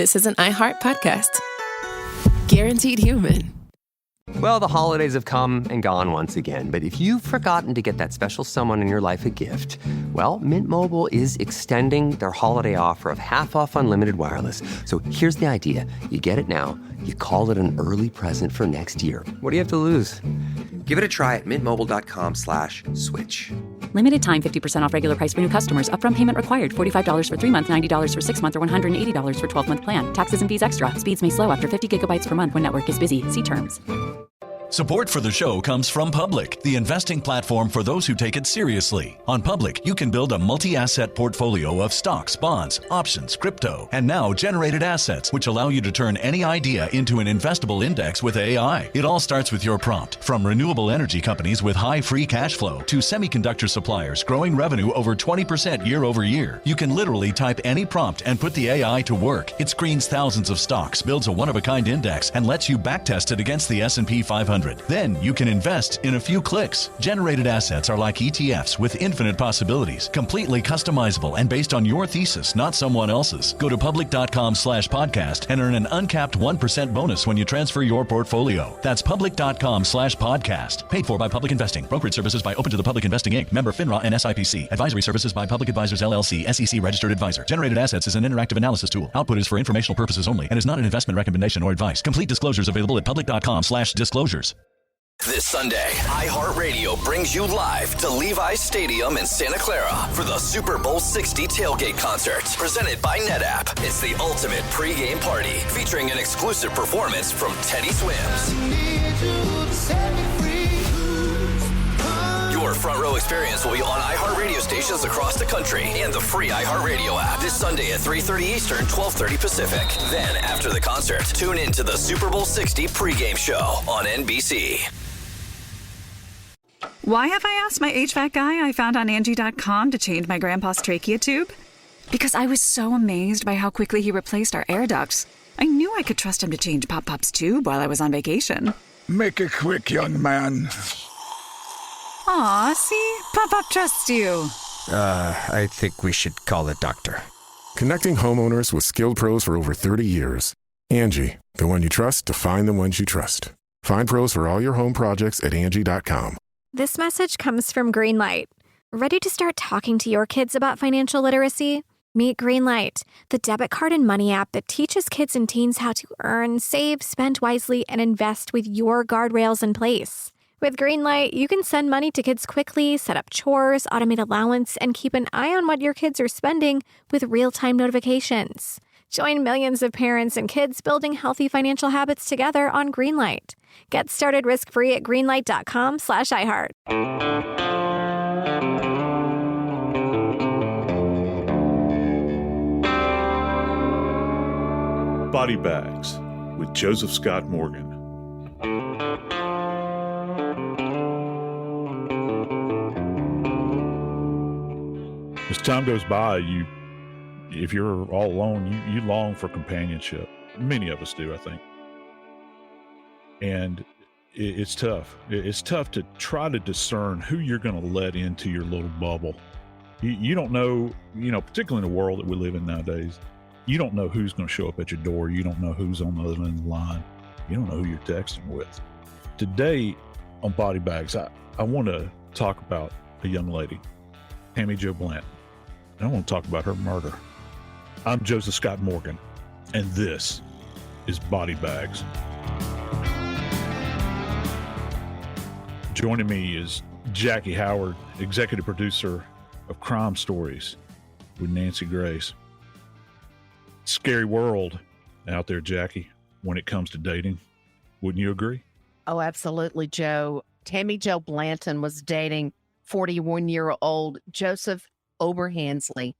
this is an iHeart podcast. Guaranteed human. Well, the holidays have come and gone once again, but if you've forgotten to get that special someone in your life a gift, well, Mint Mobile is extending their holiday offer of half off unlimited wireless. So here's the idea. You get it now, you call it an early present for next year. What do you have to lose? Give it a try at mintmobile.com/switch. Limited time 50% off regular price for new customers. Upfront payment required. $45 for 3 months, $90 for 6 months, or $180 for 12-month plan. Taxes and fees extra. Speeds may slow after 50 gigabytes per month when network is busy. See terms. Support for the show comes from Public, the investing platform for those who take it seriously. On Public, you can build a multi-asset portfolio of stocks, bonds, options, crypto, and now generated assets, which allow you to turn any idea into an investable index with AI. It all starts with your prompt. From renewable energy companies with high free cash flow to semiconductor suppliers growing revenue over 20% year over year. You can literally type any prompt and put the AI to work. It screens thousands of stocks, builds a one-of-a-kind index, and lets you backtest it against the S&P 500. Then you can invest in a few clicks. Generated assets are like ETFs with infinite possibilities, completely customizable and based on your thesis, not someone else's. Go to public.com/podcast and earn an uncapped 1% bonus when you transfer your portfolio. That's public.com/podcast. Paid for by Public Investing. Brokerage services by Open to the Public Investing Inc. Member FINRA and SIPC. Advisory services by Public Advisors LLC, SEC registered advisor. Generated assets is an interactive analysis tool. Output is for informational purposes only and is not an investment recommendation or advice. Complete disclosures available at public.com/disclosures. This Sunday, iHeartRadio brings you live to Levi's Stadium in Santa Clara for the Super Bowl 60 tailgate concert presented by NetApp. It's the ultimate pregame party featuring an exclusive performance from Teddy Swims. Your front row experience will be on iHeartRadio stations across the country and the free iHeartRadio app this Sunday at 3:30 Eastern, 12:30 Pacific. Then, after the concert, tune in to the Super Bowl 60 pregame show on NBC. Why have I asked my HVAC guy I found on Angie.com to change my grandpa's trachea tube? Because I was so amazed by how quickly he replaced our air ducts. I knew I could trust him to change Pop-Pop's tube while I was on vacation. Make it quick, young man. Aw, see? Pop-Pop trusts you. I think we should call a doctor. Connecting homeowners with skilled pros for over 30 years. Angie, the one you trust to find the ones you trust. Find pros for all your home projects at Angie.com. This message comes from Greenlight. Ready to start talking to your kids about financial literacy? Meet Greenlight, the debit card and money app that teaches kids and teens how to earn, save, spend wisely, and invest with your guardrails in place. With Greenlight, you can send money to kids quickly, set up chores, automate allowance, and keep an eye on what your kids are spending with real-time notifications. Join millions of parents and kids building healthy financial habits together on Greenlight. Get started risk-free at greenlight.com/iHeart. Body Bags with Joseph Scott Morgan. As time goes by, if you're all alone, you long for companionship. Many of us do, I think. And it's tough. It's tough to try to discern who you're going to let into your little bubble. You don't know, particularly in the world that we live in nowadays, you don't know who's going to show up at your door. You don't know who's on the other end of the line. You don't know who you're texting with. Today on Body Bags, I want to talk about a young lady, Tammy Jo Blanton. And I want to talk about her murder. I'm Joseph Scott Morgan, and this is Body Bags. Joining me is Jackie Howard, executive producer of Crime Stories with Nancy Grace. Scary world out there, Jackie, when it comes to dating. Wouldn't you agree? Oh, absolutely, Joe. Tammy Jo Blanton was dating 41-year-old Joseph Oberhansley.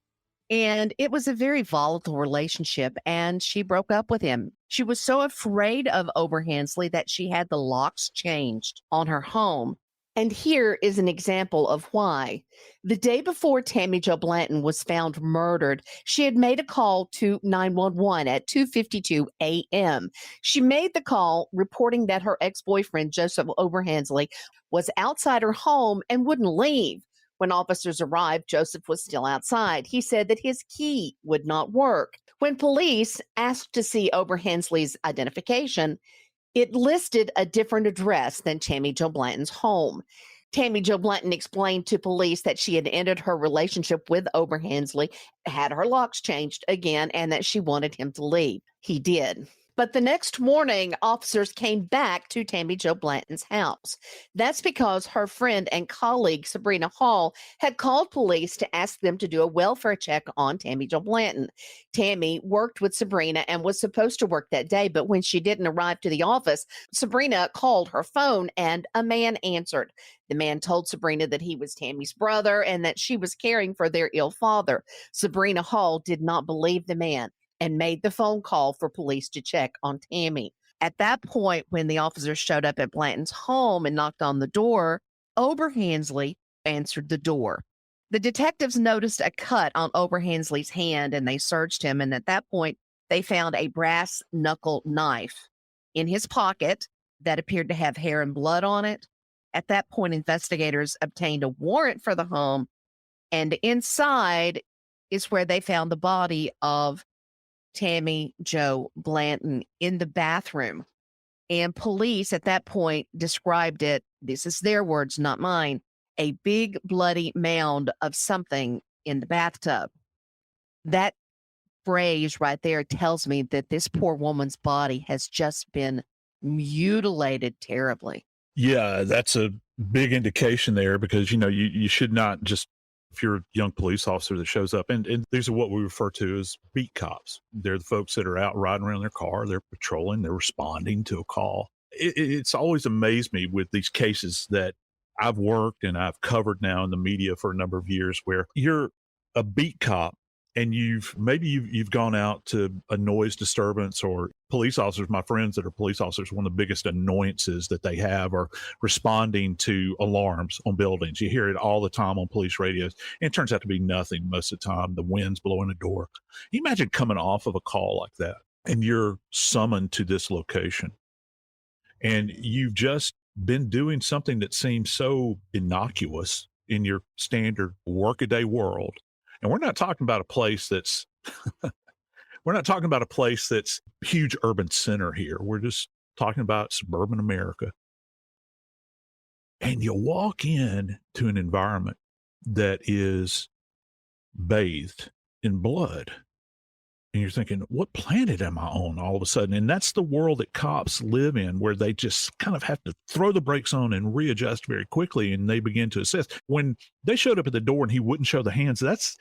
And it was a very volatile relationship, and she broke up with him. She was so afraid of Oberhansley that she had the locks changed on her home. And here is an example of why. The day before Tammy Jo Blanton was found murdered, she had made a call to 911 at 2:52 a.m. She made the call reporting that her ex-boyfriend, Joseph Oberhansley, was outside her home and wouldn't leave. When officers arrived, Joseph was still outside. He said that his key would not work. When police asked to see Oberhansley's identification, it listed a different address than Tammy Jo Blanton's home. Tammy Jo Blanton explained to police that she had ended her relationship with Oberhansley, had her locks changed again, and that she wanted him to leave. He did. But the next morning, officers came back to Tammy Jo Blanton's house. That's because her friend and colleague, Sabrina Hall, had called police to ask them to do a welfare check on Tammy Jo Blanton. Tammy worked with Sabrina and was supposed to work that day, but when she didn't arrive to the office, Sabrina called her phone and a man answered. The man told Sabrina that he was Tammy's brother and that she was caring for their ill father. Sabrina Hall did not believe the man and made the phone call for police to check on Tammy. At that point, when the officers showed up at Blanton's home and knocked on the door, Oberhansley answered the door. The detectives noticed a cut on Oberhansley's hand and they searched him. And at that point, they found a brass knuckle knife in his pocket that appeared to have hair and blood on it. At that point, investigators obtained a warrant for the home, and inside is where they found the body of Tammy Jo Blanton in the bathroom. And police at that point described it, this is their words, not mine, a big bloody mound of something in the bathtub. That phrase right there tells me that this poor woman's body has just been mutilated terribly. Yeah, that's a big indication there because, you should not just, if you're a young police officer that shows up, and these are what we refer to as beat cops. They're the folks that are out riding around their car, they're patrolling, they're responding to a call. It's always amazed me with these cases that I've worked and I've covered now in the media for a number of years where you're a beat cop and you've gone out to a noise disturbance, or police officers, my friends that are police officers, one of the biggest annoyances that they have are responding to alarms on buildings. You hear it all the time on police radios, and it turns out to be nothing most of the time. The wind's blowing a door. Can you imagine coming off of a call like that and you're summoned to this location and you've just been doing something that seems so innocuous in your standard workaday world? And we're not talking about a place that's huge urban center here. We're just talking about suburban America. And you walk in to an environment that is bathed in blood. And you're thinking, what planet am I on all of a sudden? And that's the world that cops live in, where they just kind of have to throw the brakes on and readjust very quickly, and they begin to assess. When they showed up at the door and he wouldn't show the hands, that's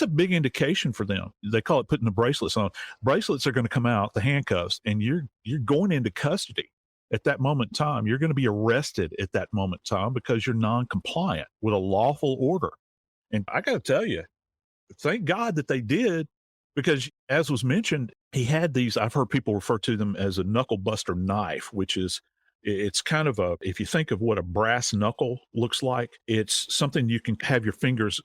a big indication for them. They call it putting the bracelets on. Bracelets are going to come out, the handcuffs, and you're going into custody at that moment in time. You're going to be arrested at that moment in time because you're non-compliant with a lawful order. And I got to tell you, thank God that they did. Because as was mentioned, he had these, I've heard people refer to them as a knuckle buster knife, it's kind of if you think of what a brass knuckle looks like, it's something you can have your fingers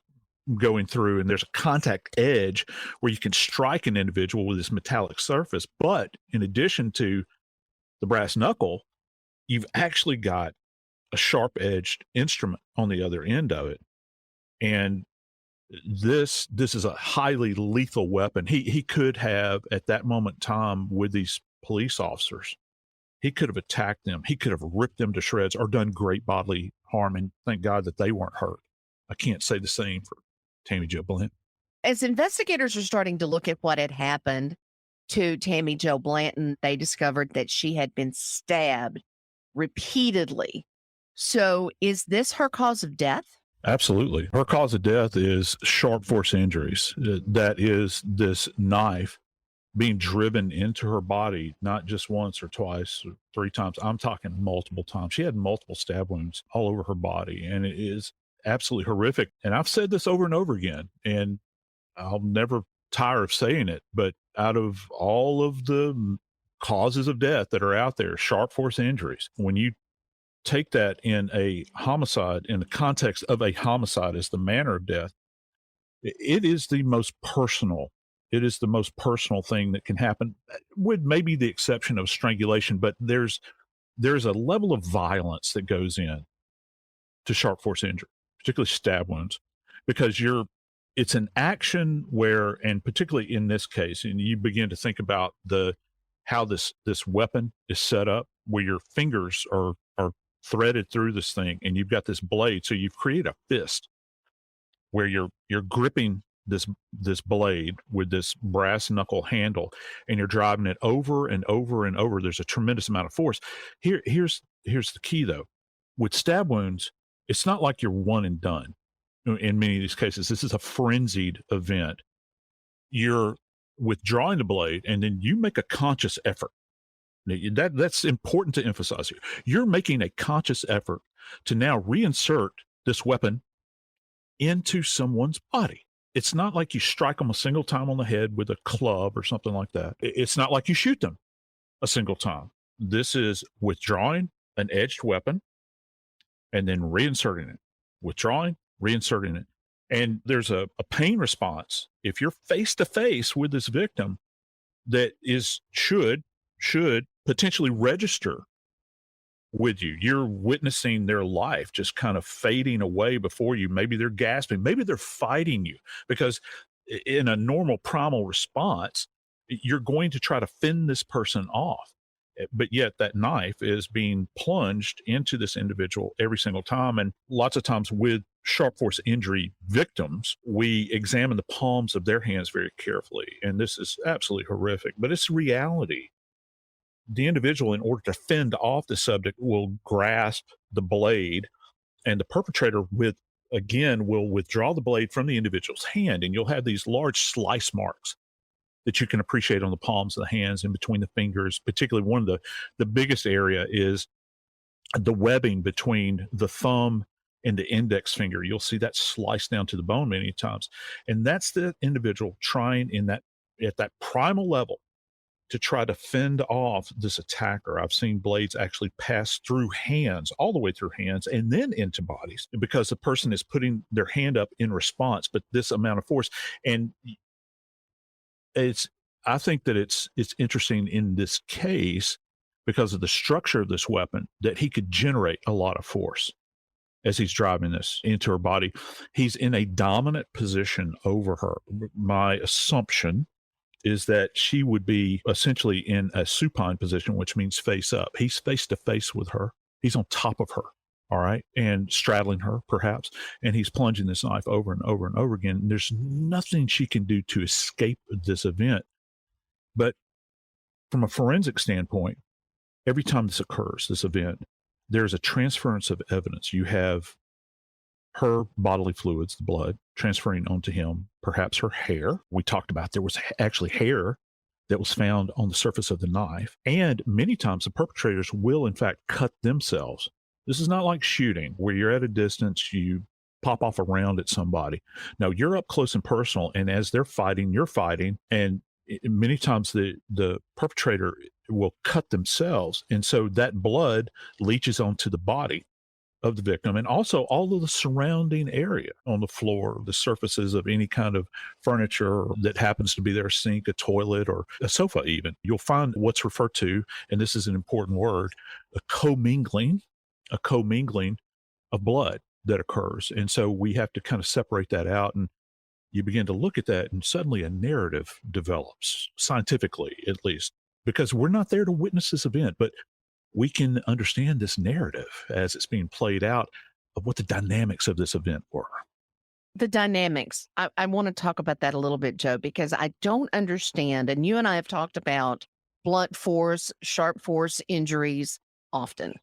going through, and there's a contact edge where you can strike an individual with this metallic surface. But in addition to the brass knuckle, you've actually got a sharp edged instrument on the other end of it. And this is a highly lethal weapon. He could have, at that moment in time with these police officers, he could have attacked them. He could have ripped them to shreds or done great bodily harm. And thank God that they weren't hurt. I can't say the same for Tammy Jo Blanton. As investigators are starting to look at what had happened to Tammy Jo Blanton, they discovered that she had been stabbed repeatedly. So is this her cause of death? Absolutely. Her cause of death is sharp force injuries. That is this knife being driven into her body, not just once or twice or three times. I'm talking multiple times. She had multiple stab wounds all over her body, and it is absolutely horrific. And I've said this over and over again, and I'll never tire of saying it, but out of all of the causes of death that are out there, sharp force injuries, when you take that in a homicide, in the context of a homicide as the manner of death, it is the most personal. It is the most personal thing that can happen, with maybe the exception of strangulation. But there's a level of violence that goes in to sharp force injury. particularly stab wounds, because it's an action where, and particularly in this case, and you begin to think about how this weapon is set up, where your fingers are threaded through this thing, and you've got this blade. So you've created a fist where you're gripping this blade with this brass knuckle handle, and you're driving it over and over and over. There's a tremendous amount of force. Here's the key though. With stab wounds, it's not like you're one and done. In many of these cases, this is a frenzied event. You're withdrawing the blade, and then you make a conscious effort. That's important to emphasize here. You're making a conscious effort to now reinsert this weapon into someone's body. It's not like you strike them a single time on the head with a club or something like that. It's not like you shoot them a single time. This is withdrawing an edged weapon and then reinserting it. Withdrawing, reinserting it. And there's a pain response if you're face to face with this victim that should potentially register with you. You're witnessing their life just kind of fading away before you. Maybe they're gasping, maybe they're fighting you, because in a normal primal response, you're going to try to fend this person off. But yet that knife is being plunged into this individual every single time. And lots of times with sharp force injury victims, we examine the palms of their hands very carefully. And this is absolutely horrific, but it's reality. The individual, in order to fend off the subject, will grasp the blade, and the perpetrator will withdraw the blade from the individual's hand, and you'll have these large slice marks that you can appreciate on the palms of the hands and between the fingers. Particularly one of the biggest area is the webbing between the thumb and the index finger. You'll see that sliced down to the bone many times. And that's the individual trying at that primal level to try to fend off this attacker. I've seen blades actually pass through hands, all the way through hands, and then into bodies, because the person is putting their hand up in response, but this amount of force. And I think that it's interesting in this case, because of the structure of this weapon, that he could generate a lot of force as he's driving this into her body. He's in a dominant position over her. My assumption is that she would be essentially in a supine position, which means face up. He's face to face with her. He's on top of her, all right, and straddling her perhaps, and he's plunging this knife over and over and over again. And there's nothing she can do to escape this event. But from a forensic standpoint, every time this occurs, this event, there's a transference of evidence. You have her bodily fluids, the blood, transferring onto him, perhaps her hair. We talked about there was actually hair that was found on the surface of the knife. And many times the perpetrators will, in fact, cut themselves. This is not like shooting, where you're at a distance, you pop off a round at somebody. No, you're up close and personal, and as they're fighting, you're fighting. And many times the perpetrator will cut themselves. And so that blood leaches onto the body of the victim, and also all of the surrounding area on the floor, the surfaces of any kind of furniture that happens to be there, a sink, a toilet, or a sofa even. You'll find what's referred to, and this is an important word, a commingling of blood that occurs. And so we have to kind of separate that out, and you begin to look at that, and suddenly a narrative develops, scientifically at least, because we're not there to witness this event, but we can understand this narrative as it's being played out of what the dynamics of this event were. The dynamics. I want to talk about that a little bit, Joe, because I don't understand. And you and I have talked about blunt force, sharp force injuries often.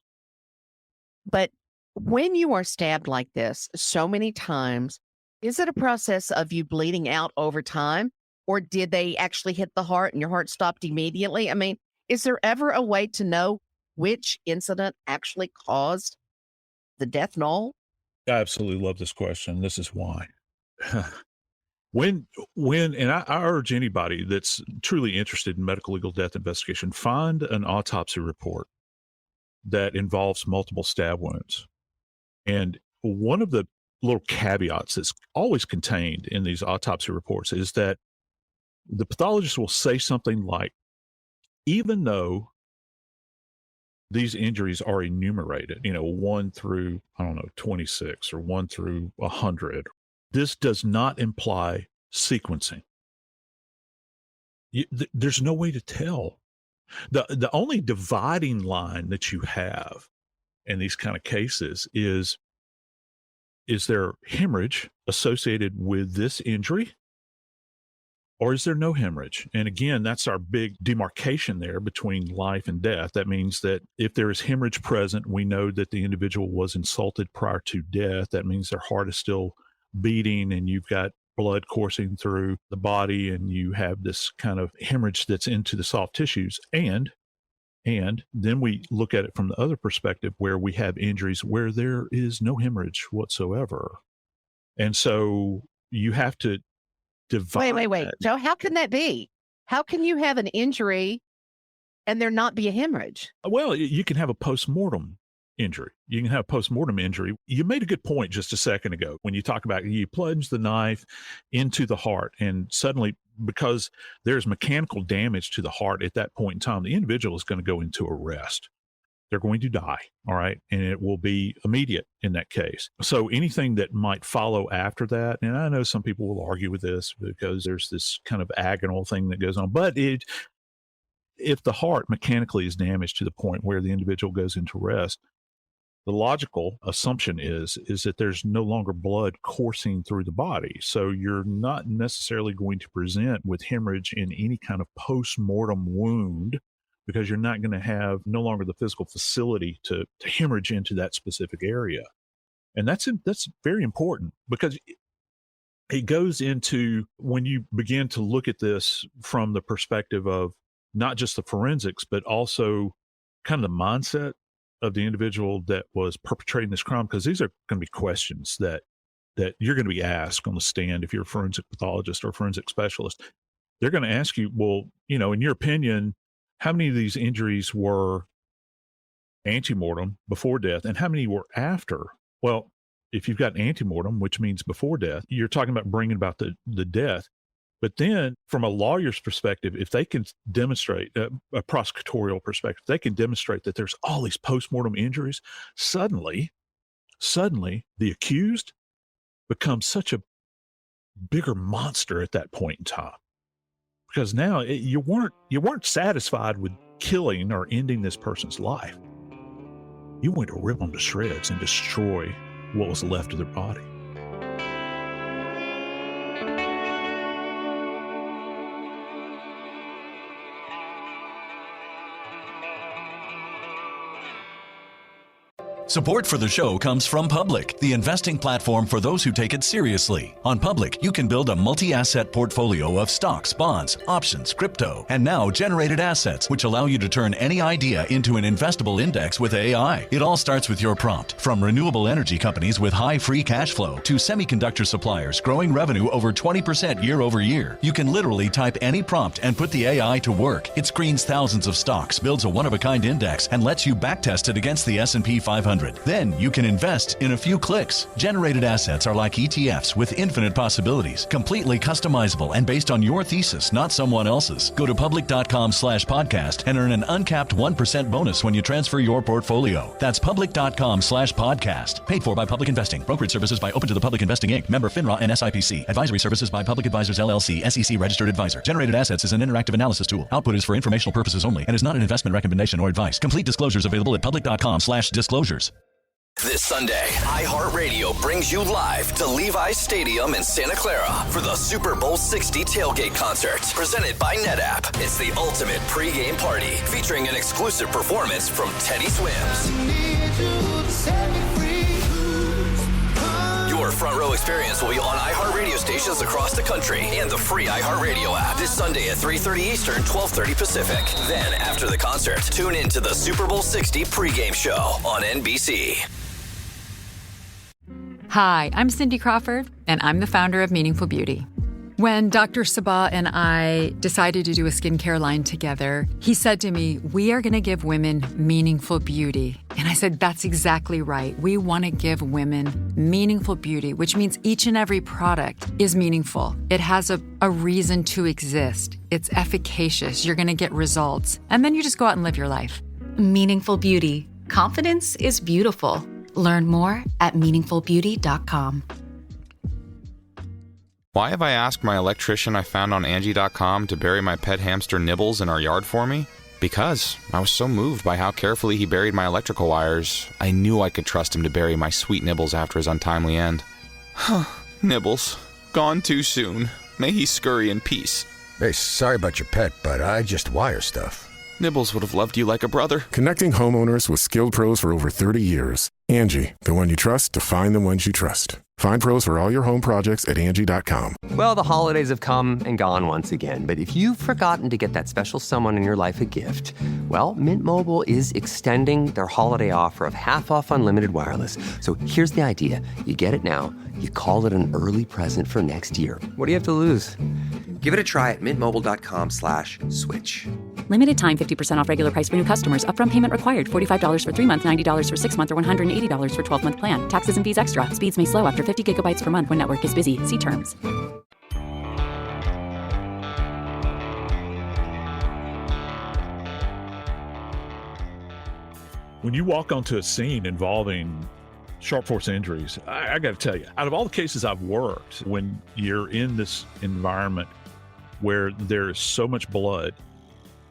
But when you are stabbed like this so many times, is it a process of you bleeding out over time? Or did they actually hit the heart and your heart stopped immediately? I mean, is there ever a way to know which incident actually caused the death knell? I absolutely love this question. This is why. And I urge anybody that's truly interested in medical legal death investigation, find an autopsy report that involves multiple stab wounds. And one of the little caveats that's always contained in these autopsy reports is that the pathologist will say something like, even though these injuries are enumerated, 1 through, 26 or 1 through 100. This does not imply sequencing. There's no way to tell. The only dividing line that you have in these kind of cases is there hemorrhage associated with this injury, or is there no hemorrhage? And again, that's our big demarcation there between life and death. That means that if there is hemorrhage present, we know that the individual was insulted prior to death. That means their heart is still beating and you've got blood coursing through the body and you have this kind of hemorrhage that's into the soft tissues. And then we look at it from the other perspective where we have injuries where there is no hemorrhage whatsoever. And so you have to divide. Wait. Joe, how can that be? How can you have an injury and there not be a hemorrhage? Well, you can have a post-mortem injury. You can have a post-mortem injury. You made a good point just a second ago when you talk about you plunge the knife into the heart and suddenly, because there's mechanical damage to the heart at that point in time, the individual is going to go into arrest. They're going to die, all right? And it will be immediate in that case. So anything that might follow after that, and I know some people will argue with this because there's this kind of agonal thing that goes on, but if the heart mechanically is damaged to the point where the individual goes into arrest, the logical assumption is that there's no longer blood coursing through the body. So you're not necessarily going to present with hemorrhage in any kind of post-mortem wound because you're not going to have no longer the physical facility to hemorrhage into that specific area. And that's very important because it goes into when you begin to look at this from the perspective of not just the forensics, but also kind of the mindset of the individual that was perpetrating this crime, because these are going to be questions that you're going to be asked on the stand if you're a forensic pathologist or a forensic specialist. They're going to ask you, well, in your opinion, how many of these injuries were antemortem before death and how many were after? Well, if you've got antemortem, which means before death, you're talking about bringing about the death. But then from a lawyer's perspective, if they can demonstrate, a prosecutorial perspective, they can demonstrate that there's all these postmortem injuries, suddenly the accused becomes such a bigger monster at that point in time. Because now you weren't satisfied with killing or ending this person's life. You went to rip them to shreds and destroy what was left of their body. Support for the show comes from Public, the investing platform for those who take it seriously. On Public, you can build a multi-asset portfolio of stocks, bonds, options, crypto, and now generated assets, which allow you to turn any idea into an investable index with AI. It all starts with your prompt. From renewable energy companies with high free cash flow to semiconductor suppliers growing revenue over 20% year over year, you can literally type any prompt and put the AI to work. It screens thousands of stocks, builds a one-of-a-kind index, and lets you backtest it against the S&P 500. Then you can invest in a few clicks. Generated assets are like ETFs with infinite possibilities, completely customizable and based on your thesis, not someone else's. Go to public.com/podcast and earn an uncapped 1% bonus when you transfer your portfolio. That's public.com/podcast. Paid for by Public Investing. Brokerage services by Open to the Public Investing Inc. Member FINRA and SIPC. Advisory services by Public Advisors LLC, SEC registered advisor. Generated assets is an interactive analysis tool. Output is for informational purposes only and is not an investment recommendation or advice. Complete disclosures available at public.com/disclosures. This Sunday, iHeartRadio brings you live to Levi's Stadium in Santa Clara for the Super Bowl 60 tailgate concert, presented by NetApp. It's the ultimate pregame party, featuring an exclusive performance from Teddy Swims. Your front row experience will be on iHeartRadio stations across the country and the free iHeartRadio app this Sunday at 3:30 Eastern, 12:30 Pacific. Then, after the concert, tune in to the Super Bowl 60 pregame show on NBC. Hi, I'm Cindy Crawford, and I'm the founder of Meaningful Beauty. When Dr. Sabah and I decided to do a skincare line together, he said to me, we are going to give women meaningful beauty. And I said, that's exactly right. We want to give women meaningful beauty, which means each and every product is meaningful. It has a reason to exist. It's efficacious. You're going to get results. And then you just go out and live your life. Meaningful Beauty. Confidence is beautiful. Learn more at meaningfulbeauty.com. Why have I asked my electrician I found on Angie.com to bury my pet hamster Nibbles in our yard for me? Because I was so moved by how carefully he buried my electrical wires, I knew I could trust him to bury my sweet Nibbles after his untimely end. Nibbles, gone too soon. May he scurry in peace. Hey, sorry about your pet, but I just wire stuff. Nibbles would have loved you like a brother. Connecting homeowners with skilled pros for over 30 years. Angie, the one you trust to find the ones you trust. Find pros for all your home projects at Angie.com. Well, the holidays have come and gone once again, but if you've forgotten to get that special someone in your life a gift, well, Mint Mobile is extending their holiday offer of half off unlimited wireless. So here's the idea. You get it now, you call it an early present for next year. What do you have to lose? Give it a try at mintmobile.com/switch. Limited time 50% off regular price for new customers. Upfront payment required. $45 for 3 months, $90 for 6 months, or $180 for 12-month plan. Taxes and fees extra. Speeds may slow after 50 gigabytes per month when network is busy. See terms. When you walk onto a scene involving sharp force injuries, I got to tell you, out of all the cases I've worked, when you're in this environment where there's so much blood,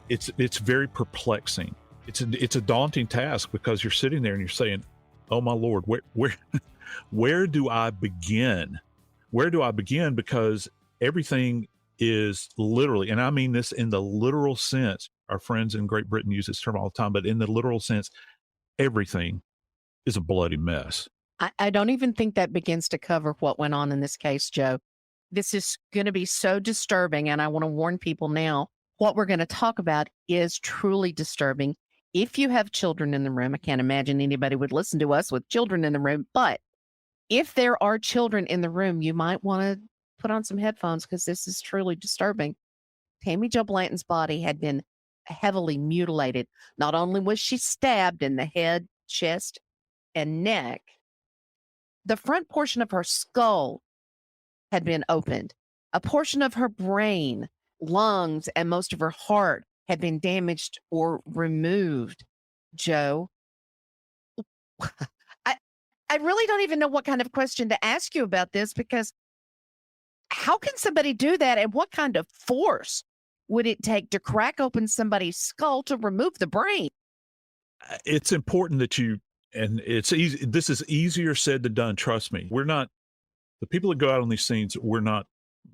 it's very perplexing. It's a daunting task because you're sitting there and you're saying, "Oh my Lord, where do I begin? Where do I begin?" Because everything is literally, and I mean this in the literal sense. Our friends in Great Britain use this term all the time, but in the literal sense, everything is a bloody mess. I don't even think that begins to cover what went on in this case, Joe. This is going to be so disturbing, and I want to warn people now. What we're going to talk about is truly disturbing. If you have children in the room, I can't imagine anybody would listen to us with children in the room, but if there are children in the room, you might want to put on some headphones because this is truly disturbing. Tammy Jo Blanton's body had been heavily mutilated. Not only was she stabbed in the head, chest, and neck, the front portion of her skull had been opened. A portion of her brain, lungs, and most of her heart had been damaged or removed. Joe, I really don't even know what kind of question to ask you about this, because how can somebody do that, and what kind of force would it take to crack open somebody's skull to remove the brain? It's important that you, and it's easy. This is easier said than done. Trust me. We're not, the people that go out on these scenes, we're not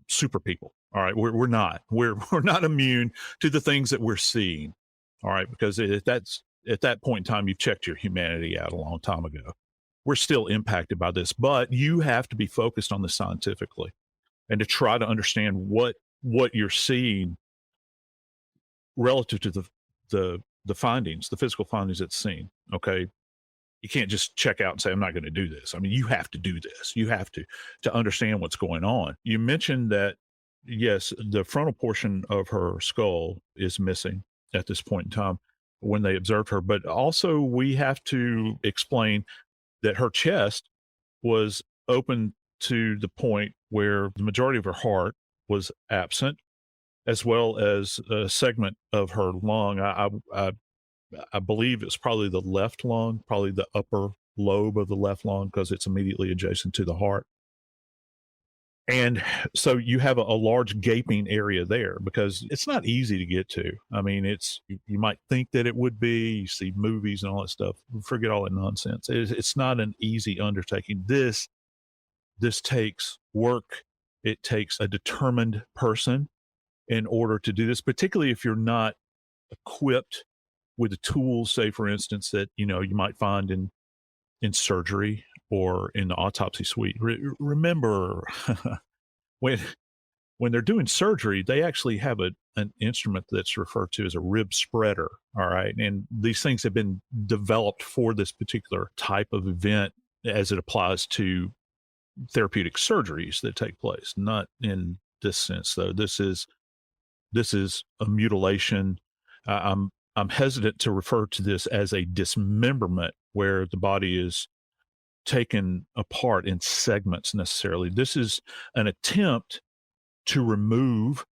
super people. All right. We're not, we're not immune to the things that we're seeing. All right. Because at that point in time, you've checked your humanity out a long time ago. We're still impacted by this, but you have to be focused on this scientifically and to try to understand what you're seeing relative to the findings, the physical findings at the scene. Okay. You can't just check out and say, "I'm not going to do this." I mean, you have to do this. You have to understand what's going on. You mentioned that, yes, the frontal portion of her skull is missing at this point in time when they observed her, but also we have to explain that her chest was open to the point where the majority of her heart was absent, as well as a segment of her lung. I believe it's probably the left lung, probably the upper lobe of the left lung, because it's immediately adjacent to the heart. And so you have a large gaping area there, because it's not easy to get to. I mean, you might think that it would be. You see movies and all that stuff. Forget all that nonsense. It's not an easy undertaking. This takes work. It takes a determined person in order to do this, particularly if you're not equipped with the tools, say, for instance, that you might find in surgery or in the autopsy suite. Remember, when they're doing surgery, they actually have an instrument that's referred to as a rib spreader. All right, and these things have been developed for this particular type of event as it applies to therapeutic surgeries that take place. Not in this sense, though. This is a mutilation. I'm hesitant to refer to this as a dismemberment, where the body is taken apart in segments necessarily. This is an attempt to remove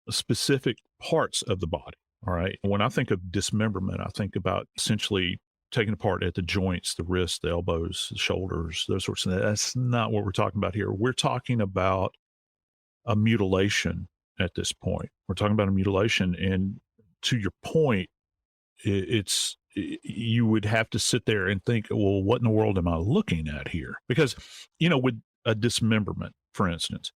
specific parts of the body. All right. When I think of dismemberment, I think about essentially taking apart at the joints, the wrists, the elbows, the shoulders, those sorts of things. That's not what we're talking about here. We're talking about a mutilation at this point. We're talking about a mutilation. And to your point, you would have to sit there and think, well, what in the world am I looking at here? Because, with a dismemberment, for instance,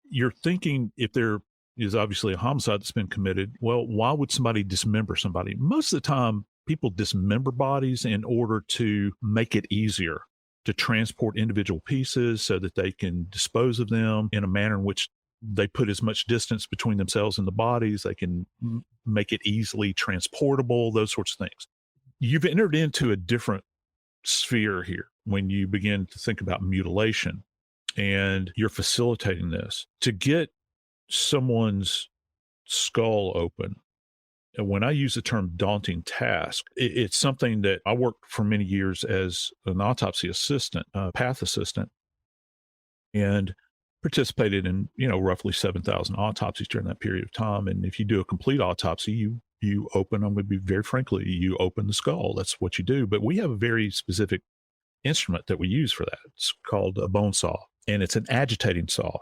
you're thinking if there is obviously a homicide that's been committed, well, why would somebody dismember somebody? Most of the time, people dismember bodies in order to make it easier to transport individual pieces so that they can dispose of them in a manner in which they put as much distance between themselves and the bodies. They can make it easily transportable, those sorts of things. You've entered into a different sphere here when you begin to think about mutilation, and you're facilitating this. To get someone's skull open, and when I use the term daunting task, it's something that I worked for many years as an autopsy assistant, path assistant, and participated in, roughly 7,000 autopsies during that period of time. And if you do a complete autopsy, you open, I'm going to be very frankly, you open the skull. That's what you do. But we have a very specific instrument that we use for that. It's called a bone saw, and it's an agitating saw.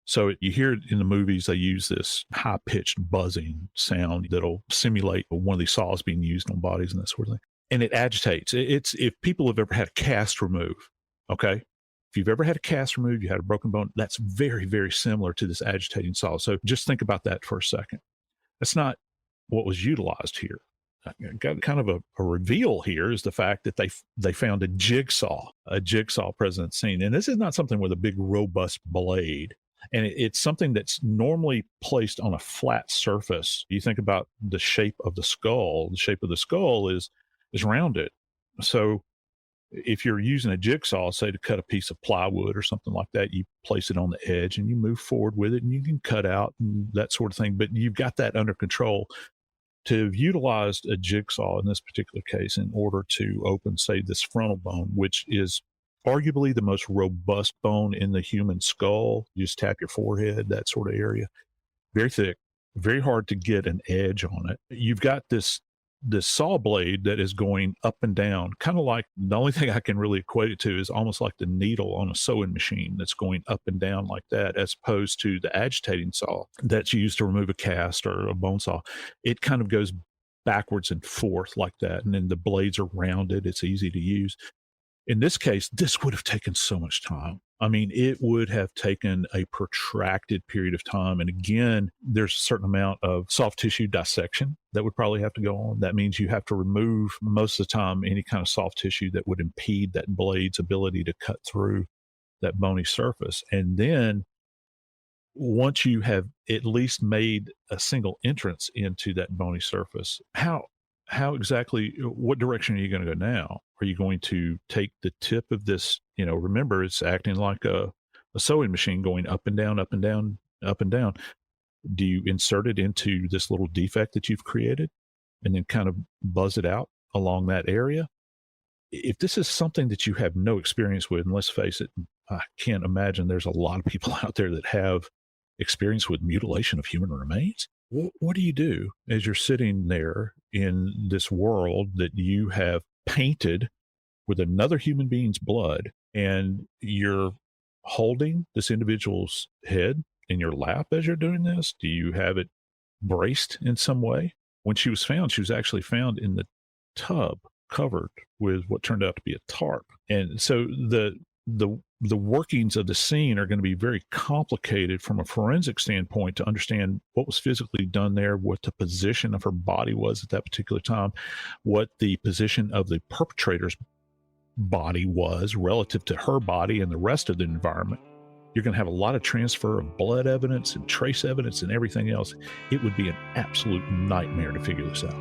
So you hear it in the movies, they use this high-pitched buzzing sound that'll simulate one of these saws being used on bodies and that sort of thing. And it agitates. It's if people have ever had a cast removed, okay? If you've ever had a cast removed, you had a broken bone, that's very, very similar to this agitating saw. So just think about that for a second. That's not what was utilized here. Got kind of a reveal here is the fact that they found a jigsaw present at the scene. And this is not something with a big, robust blade. And it's something that's normally placed on a flat surface. You think about the shape of the skull. The shape of the skull is rounded. So if you're using a jigsaw, say to cut a piece of plywood or something like that, you place it on the edge and you move forward with it and you can cut out and that sort of thing. But you've got that under control. To have utilized a jigsaw in this particular case in order to open, say, this frontal bone, which is arguably the most robust bone in the human skull. You just tap your forehead, that sort of area. Very thick, very hard to get an edge on it. You've got this saw blade that is going up and down, kind of like, the only thing I can really equate it to is almost like the needle on a sewing machine that's going up and down like that, as opposed to the agitating saw that's used to remove a cast or a bone saw. It kind of goes backwards and forth like that. And then the blades are rounded. It's easy to use. In this case, this would have taken so much time. I mean, it would have taken a protracted period of time. And again, there's a certain amount of soft tissue dissection that would probably have to go on. That means you have to remove most of the time any kind of soft tissue that would impede that blade's ability to cut through that bony surface. And then once you have at least made a single entrance into that bony surface, how exactly, what direction are you going to go now? Are you going to take the tip of this, remember, it's acting like a sewing machine going up and down, up and down, up and down. Do you insert it into this little defect that you've created and then kind of buzz it out along that area? If this is something that you have no experience with, and let's face it, I can't imagine there's a lot of people out there that have experience with mutilation of human remains. What do you do as you're sitting there in this world that you have painted with another human being's blood, and you're holding this individual's head in your lap as you're doing this? Do you have it braced in some way? When she was actually found in the tub covered with what turned out to be a tarp. And so the workings of the scene are going to be very complicated from a forensic standpoint to understand what was physically done there, what the position of her body was at that particular time, what the position of the perpetrator's body was relative to her body and the rest of the environment. You're going to have a lot of transfer of blood evidence and trace evidence and everything else. It would be an absolute nightmare to figure this out.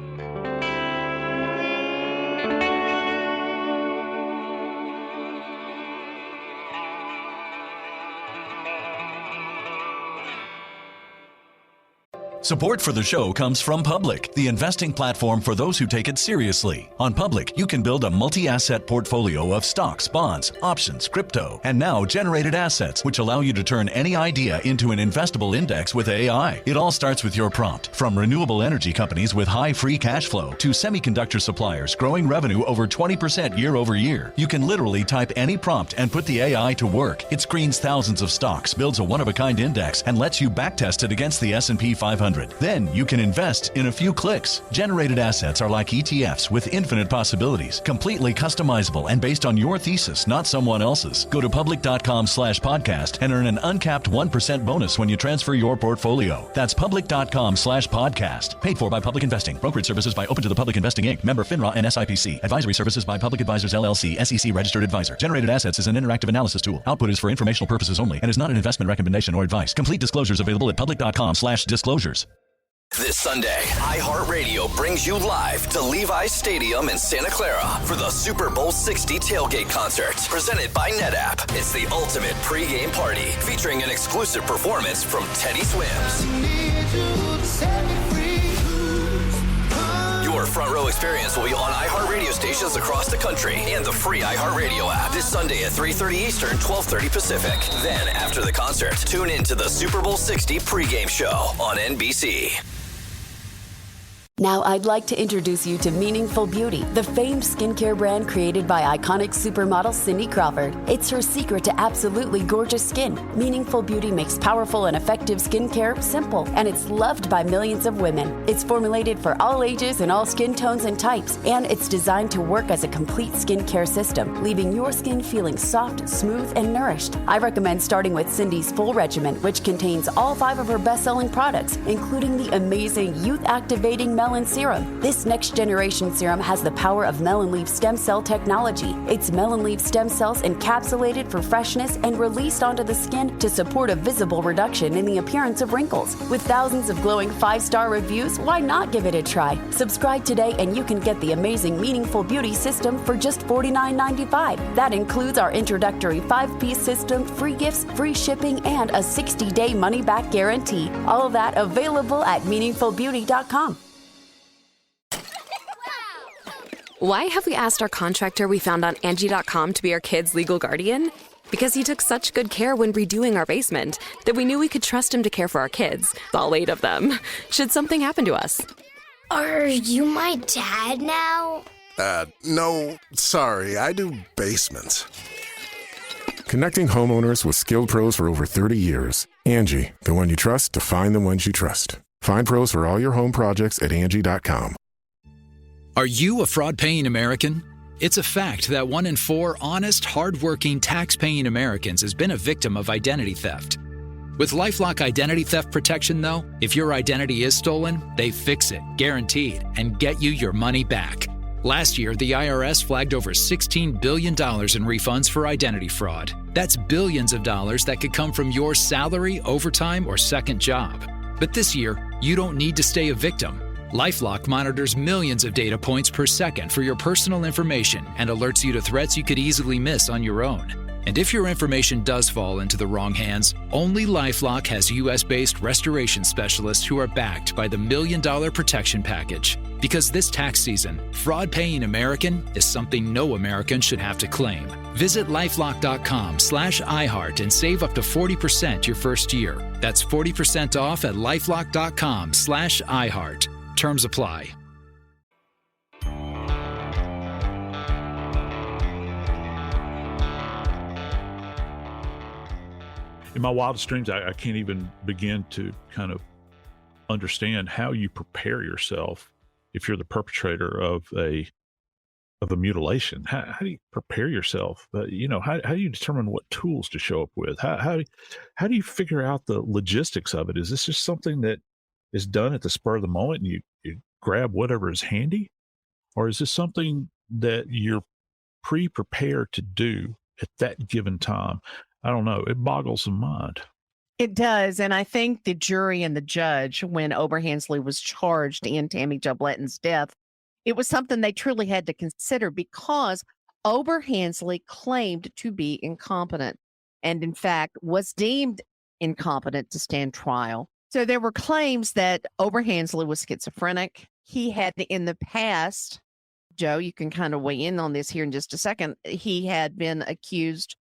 Support for the show comes from Public, the investing platform for those who take it seriously. On Public, you can build a multi-asset portfolio of stocks, bonds, options, crypto, and now generated assets, which allow you to turn any idea into an investable index with AI. It all starts with your prompt. From renewable energy companies with high free cash flow to semiconductor suppliers growing revenue over 20% year over year, you can literally type any prompt and put the AI to work. It screens thousands of stocks, builds a one-of-a-kind index, and lets you backtest it against the S&P 500. Then you can invest in a few clicks. Generated assets are like ETFs with infinite possibilities, completely customizable and based on your thesis, not someone else's. Go to public.com/podcast and earn an uncapped 1% bonus when you transfer your portfolio. That's public.com/podcast. Paid for by Public Investing. Brokerage services by Open to the Public Investing Inc. Member FINRA and SIPC. Advisory services by Public Advisors LLC, SEC registered advisor. Generated assets is an interactive analysis tool. Output is for informational purposes only and is not an investment recommendation or advice. Complete disclosures available at public.com/disclosures. This Sunday, iHeartRadio brings you live to Levi's Stadium in Santa Clara for the Super Bowl 60 tailgate concert, presented by NetApp. It's the ultimate pregame party, featuring an exclusive performance from Teddy Swims. Your front row experience will be on iHeartRadio stations across the country and the free iHeartRadio app this Sunday at 3:30 Eastern, 12:30 Pacific. Then, after the concert, tune in to the Super Bowl 60 pregame show on NBC. Now I'd like to introduce you to Meaningful Beauty, the famed skincare brand created by iconic supermodel Cindy Crawford. It's her secret to absolutely gorgeous skin. Meaningful Beauty makes powerful and effective skincare simple, and it's loved by millions of women. It's formulated for all ages and all skin tones and types, and it's designed to work as a complete skincare system, leaving your skin feeling soft, smooth, and nourished. I recommend starting with Cindy's full regimen, which contains all 5 of her best-selling products, including the amazing youth-activating melon serum. This next-generation serum has the power of melon leaf stem cell technology. It's melon leaf stem cells encapsulated for freshness and released onto the skin to support a visible reduction in the appearance of wrinkles. With thousands of glowing 5-star reviews, why not give it a try? Subscribe today and you can get the amazing Meaningful Beauty system for just $49.95. That includes our introductory 5-piece system, free gifts, free shipping, and a 60-day money-back guarantee. All of that available at meaningfulbeauty.com. Why have we asked our contractor we found on Angie.com to be our kids' legal guardian? Because he took such good care when redoing our basement that we knew we could trust him to care for our kids, all 8 of them, should something happen to us. Are you my dad now? No, sorry, I do basements. Connecting homeowners with skilled pros for over 30 years. Angie, the one you trust to find the ones you trust. Find pros for all your home projects at Angie.com. Are you a fraud-paying American? It's a fact that 1 in 4 honest, hard-working, tax-paying Americans has been a victim of identity theft. With LifeLock Identity Theft Protection, though, if your identity is stolen, they fix it, guaranteed, and get you your money back. Last year, the IRS flagged over $16 billion in refunds for identity fraud. That's billions of dollars that could come from your salary, overtime, or second job. But this year, you don't need to stay a victim. LifeLock monitors millions of data points per second for your personal information and alerts you to threats you could easily miss on your own. And if your information does fall into the wrong hands, only LifeLock has U.S.-based restoration specialists who are backed by the $1 Million Protection Package. Because this tax season, fraud-paying American is something no American should have to claim. Visit LifeLock.com/iHeart and save up to 40% your first year. That's 40% off at LifeLock.com/iHeart. Terms apply. In my wildest dreams, I can't even begin to kind of understand how you prepare yourself if you're the perpetrator of a mutilation. How do you prepare yourself? How do you determine what tools to show up with? How do you figure out the logistics of it? Is this just something that is done at the spur of the moment and you grab whatever is handy? Or is this something that you're pre-prepared to do at that given time? I don't know. It boggles the mind. It does. And I think the jury and the judge, when Oberhansley was charged in Tammy Jo Blanton's death, it was something they truly had to consider because Oberhansley claimed to be incompetent and, in fact, was deemed incompetent to stand trial. So there were claims that Oberhansley was schizophrenic. He had in the past, Joe, you can kind of weigh in on this here in just a second. He had been accused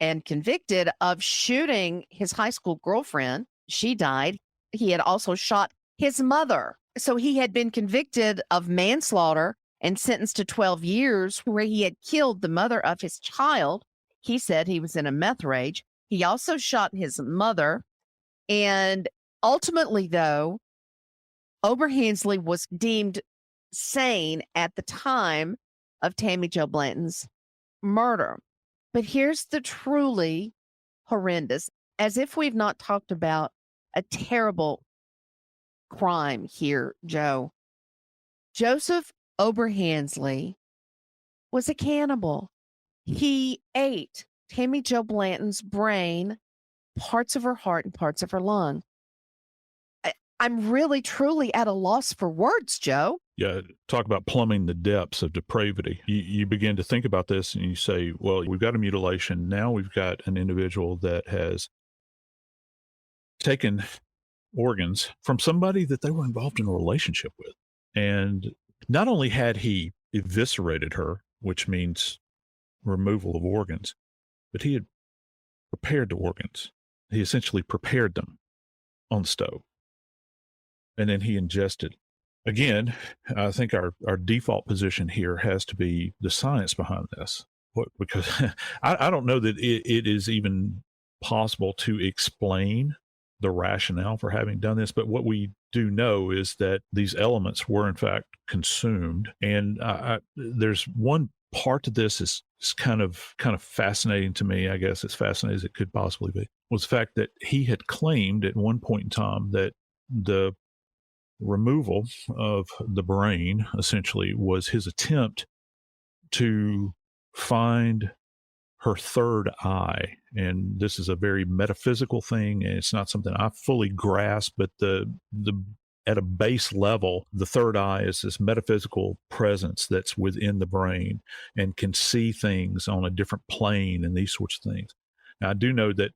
and convicted of shooting his high school girlfriend. She died. He had also shot his mother. So he had been convicted of manslaughter and sentenced to 12 years where he had killed the mother of his child. He said he was in a meth rage. He also shot his mother. And ultimately, though, Oberhansley was deemed sane at the time of Tammy Jo Blanton's murder. But here's the truly horrendous, as if we've not talked about a terrible crime here, Joe. Joseph Oberhansley was a cannibal. He ate Tammy Jo Blanton's brain, parts of her heart, and parts of her lung. I'm really, truly at a loss for words, Joe. Yeah, talk about plumbing the depths of depravity. You begin to think about this and you say, well, we've got a mutilation. Now we've got an individual that has taken organs from somebody that they were involved in a relationship with. And not only had he eviscerated her, which means removal of organs, but he had prepared the organs. He essentially prepared them on the stove. And then he ingested. Again, I think our default position here has to be the science behind this. Because I don't know that it is even possible to explain the rationale for having done this. But what we do know is that these elements were in fact consumed. And there's one part to this is kind of fascinating to me. I guess as fascinating as it could possibly be, was the fact that he had claimed at one point in time that the removal of the brain essentially was his attempt to find her third eye. And this is a very metaphysical thing, and it's not something I fully grasp, but the at a base level, the third eye is this metaphysical presence that's within the brain and can see things on a different plane and these sorts of things. Now, I do know that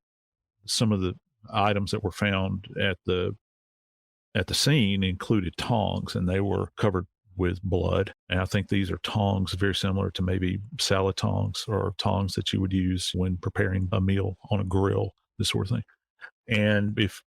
some of the items that were found at the scene included tongs, and they were covered with blood. And I think these are tongs very similar to maybe salad tongs or tongs that you would use when preparing a meal on a grill, this sort of thing. And if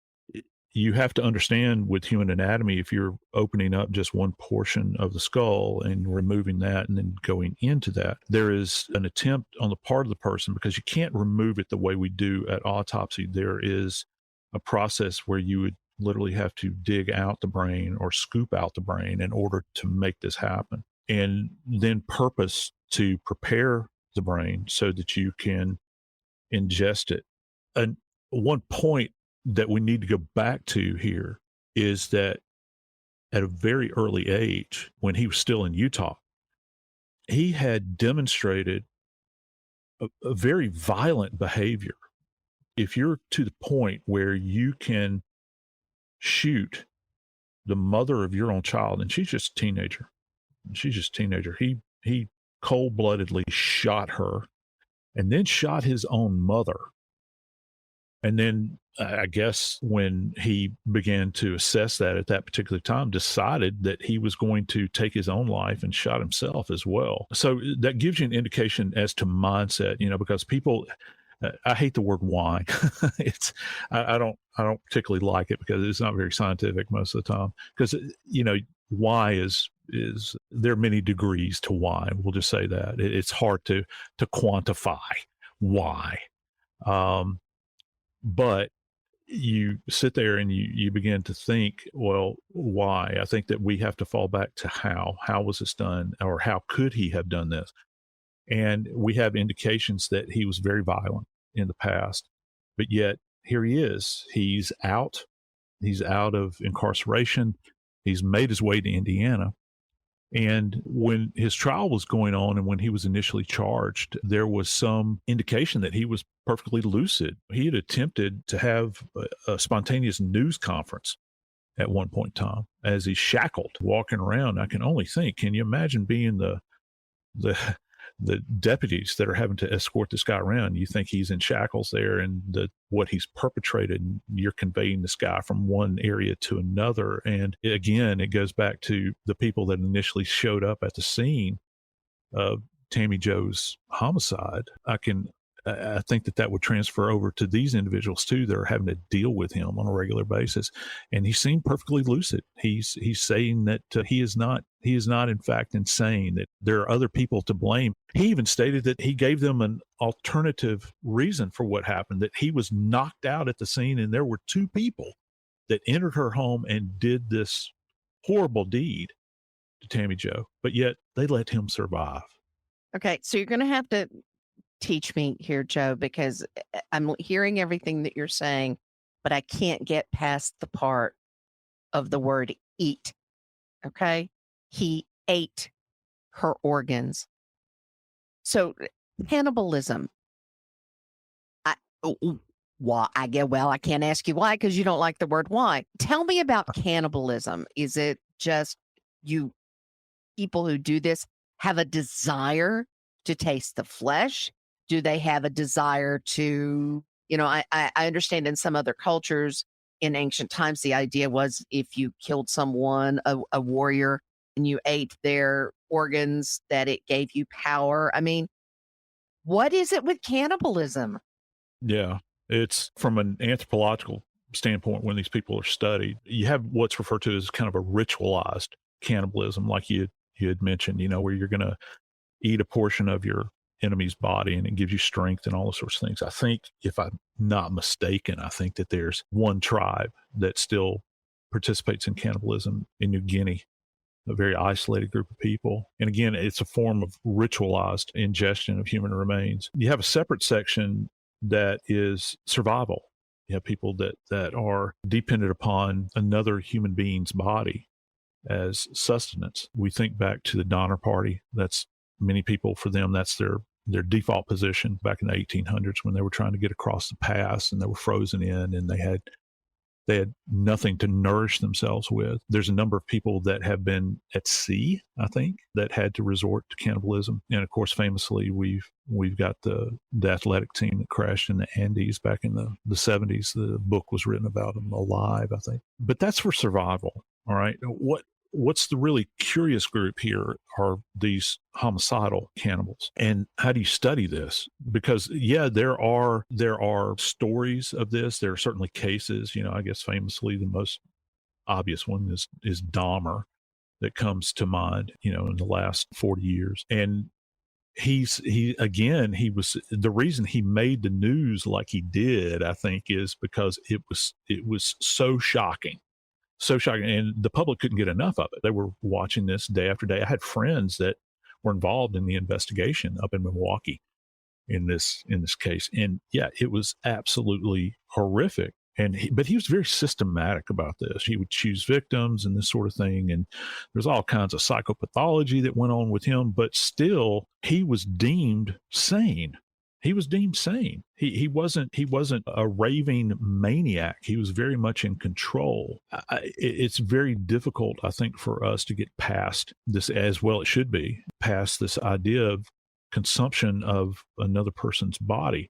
you have to understand with human anatomy, if you're opening up just one portion of the skull and removing that and then going into that, there is an attempt on the part of the person, because you can't remove it the way we do at autopsy. There is a process where you would literally have to dig out the brain or scoop out the brain in order to make this happen, and then purpose to prepare the brain so that you can ingest it. And one point that we need to go back to here is that at a very early age, when he was still in Utah, he had demonstrated a very violent behavior. If you're to the point where you can shoot the mother of your own child, and she's just a teenager. He cold-bloodedly shot her and then shot his own mother. And then I guess when he began to assess that at that particular time, decided that he was going to take his own life and shot himself as well. So that gives you an indication as to mindset, because people, I hate the word why. I don't particularly like it because it's not very scientific most of the time. Because why is there are many degrees to why. We'll just say that it's hard to quantify why. But you sit there and you begin to think, well, why? I think that we have to fall back to how was this done, or how could he have done this? And we have indications that he was very violent in the past, but yet here he is. He's out of incarceration. He's made his way to Indiana. And when his trial was going on and when he was initially charged, there was some indication that he was perfectly lucid. He had attempted to have a spontaneous news conference at one point in time as he's shackled, walking around. I can only think, can you imagine being the the deputies that are having to escort this guy around, you think he's in shackles there, and what he's perpetrated, and you're conveying this guy from one area to another. And again, it goes back to the people that initially showed up at the scene of Tammy Jo's homicide. I think that would transfer over to these individuals too. That are having to deal with him on a regular basis, and he seemed perfectly lucid. He's saying that he is not in fact insane. That there are other people to blame. He even stated that he gave them an alternative reason for what happened. That he was knocked out at the scene, and there were two people that entered her home and did this horrible deed to Tammy Jo, but yet they let him survive. Okay, so you're going to have to teach me here, Joe, because I'm hearing everything that you're saying, but I can't get past the part of the word eat. Okay. He ate her organs. So cannibalism. Why? I can't ask you why, because you don't like the word why. Tell me about cannibalism. Is it just people who do this have a desire to taste the flesh? Do they have a desire to, I understand in some other cultures in ancient times, the idea was if you killed someone, a warrior, and you ate their organs, that it gave you power. I mean, what is it with cannibalism? Yeah, it's from an anthropological standpoint. When these people are studied, you have what's referred to as kind of a ritualized cannibalism, like you had mentioned, where you're going to eat a portion of your enemy's body and it gives you strength and all those sorts of things. I think, if I'm not mistaken, I think that there's one tribe that still participates in cannibalism in New Guinea, a very isolated group of people. And again, it's a form of ritualized ingestion of human remains. You have a separate section that is survival. You have people that are dependent upon another human being's body as sustenance. We think back to the Donner Party. That's many people, for them, that's their default position back in the 1800s when they were trying to get across the pass and they were frozen in and they had nothing to nourish themselves with. There's a number of people that have been at sea, I think, that had to resort to cannibalism. And of course, famously, we've got the athletic team that crashed in the Andes back in the 70s. The book was written about them, Alive, I think. But that's for survival. All right. What's the really curious group here are these homicidal cannibals. And how do you study this? Because there are stories of this. There are certainly cases, I guess famously the most obvious one is Dahmer that comes to mind, in the last 40 years. And he was the reason he made the news like he did, I think, is because it was so shocking. So shocking, and the public couldn't get enough of it. They were watching this day after day. I had friends that were involved in the investigation up in Milwaukee in this case, and it was absolutely horrific. But he was very systematic about this. He would choose victims and this sort of thing, and there's all kinds of psychopathology that went on with him. But still, he was deemed sane. He was deemed sane. He wasn't a raving maniac. He was very much in control. It's very difficult, I think, for us to get past this, as well it should be, past this idea of consumption of another person's body.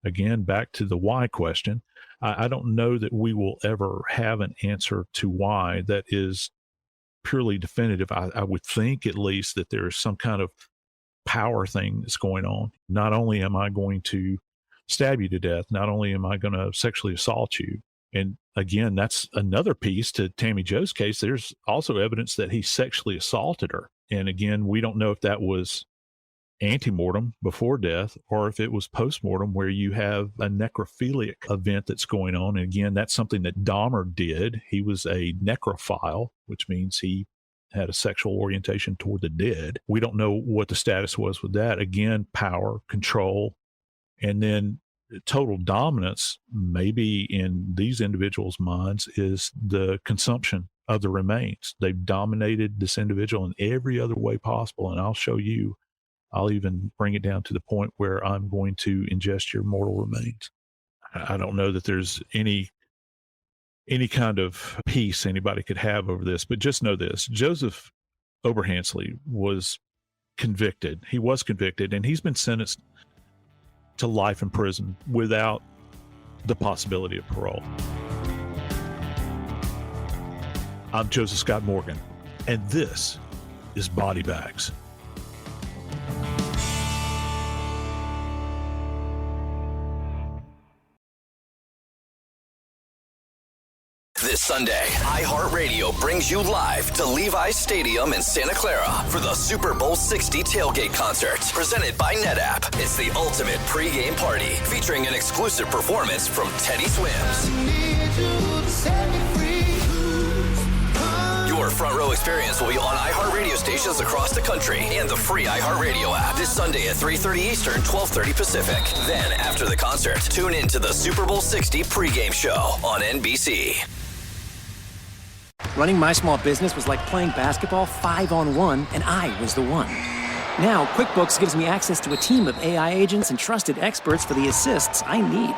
Again, back to the why question. I don't know that we will ever have an answer to why that is purely definitive. I would think, at least, that there is some kind of power thing that's going on. Not only am I going to stab you to death, not only am I going to sexually assault you. And again, that's another piece to Tammy Jo's case. There's also evidence that he sexually assaulted her. And again, we don't know if that was antemortem, before death, or if it was postmortem, where you have a necrophilic event that's going on. And again, that's something that Dahmer did. He was a necrophile, which means he had a sexual orientation toward the dead. We don't know what the status was with that. Again, power, control, and then total dominance, maybe in these individuals' minds, is the consumption of the remains. They've dominated this individual in every other way possible. And I'll show you, I'll even bring it down to the point where I'm going to ingest your mortal remains. I don't know that there's any kind of peace anybody could have over this, but just know this: Joseph Oberhansley was convicted. He was convicted, and he's been sentenced to life in prison without the possibility of parole. I'm Joseph Scott Morgan, and this is Body Bags. This Sunday, iHeartRadio brings you live to Levi's Stadium in Santa Clara for the Super Bowl 60 tailgate concert, presented by NetApp. It's the ultimate pregame party, featuring an exclusive performance from Teddy Swims. Your front row experience will be on iHeartRadio stations across the country and the free iHeartRadio app this Sunday at 3:30 Eastern, 12:30 Pacific. Then, after the concert, tune in to the Super Bowl 60 pregame show on NBC. Running my small business was like playing basketball 5-on-1, and I was the one. Now, QuickBooks gives me access to a team of AI agents and trusted experts for the assists I need.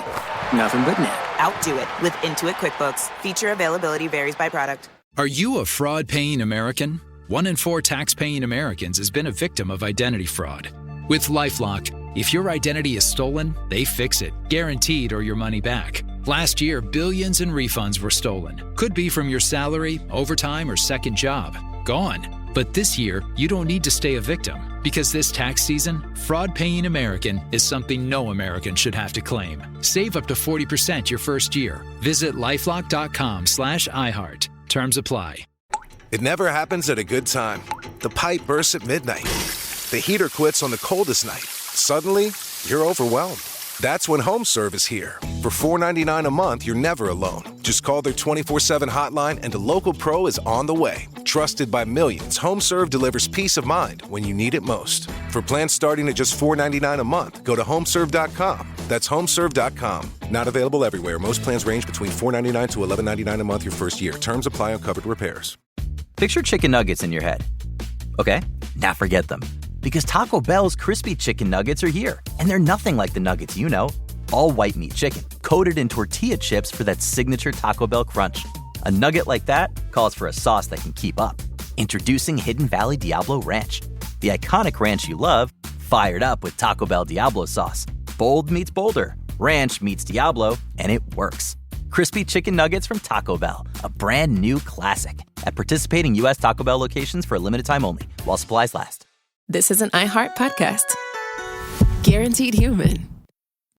Nothing but net. Outdo it with Intuit QuickBooks. Feature availability varies by product. Are you a fraud-paying American? 1 in 4 tax-paying Americans has been a victim of identity fraud. With LifeLock, if your identity is stolen, they fix it, guaranteed, or your money back. Last year, billions in refunds were stolen. Could be from your salary, overtime, or second job. Gone. But this year, you don't need to stay a victim, because this tax season, fraud-paying American is something no American should have to claim. Save up to 40% your first year. Visit lifelock.com/iHeart. Terms apply. It never happens at a good time. The pipe bursts at midnight. The heater quits on the coldest night. Suddenly, you're overwhelmed. That's when HomeServe is here. For $4.99 a month, you're never alone. Just call their 24/7 hotline and a local pro is on the way. Trusted by millions, HomeServe delivers peace of mind when you need it most. For plans starting at just $4.99 a month, go to HomeServe.com. That's HomeServe.com. Not available everywhere. Most plans range between $4.99 to $11.99 a month your first year. Terms apply on covered repairs. Picture chicken nuggets in your head. Okay, now forget them. Because Taco Bell's crispy chicken nuggets are here. And they're nothing like the nuggets you know. All white meat chicken, coated in tortilla chips for that signature Taco Bell crunch. A nugget like that calls for a sauce that can keep up. Introducing Hidden Valley Diablo Ranch. The iconic ranch you love, fired up with Taco Bell Diablo sauce. Bold meets bolder. Ranch meets Diablo, and it works. Crispy chicken nuggets from Taco Bell, a brand new classic. At participating U.S. Taco Bell locations for a limited time only, while supplies last. This is an iHeart podcast. Guaranteed Human.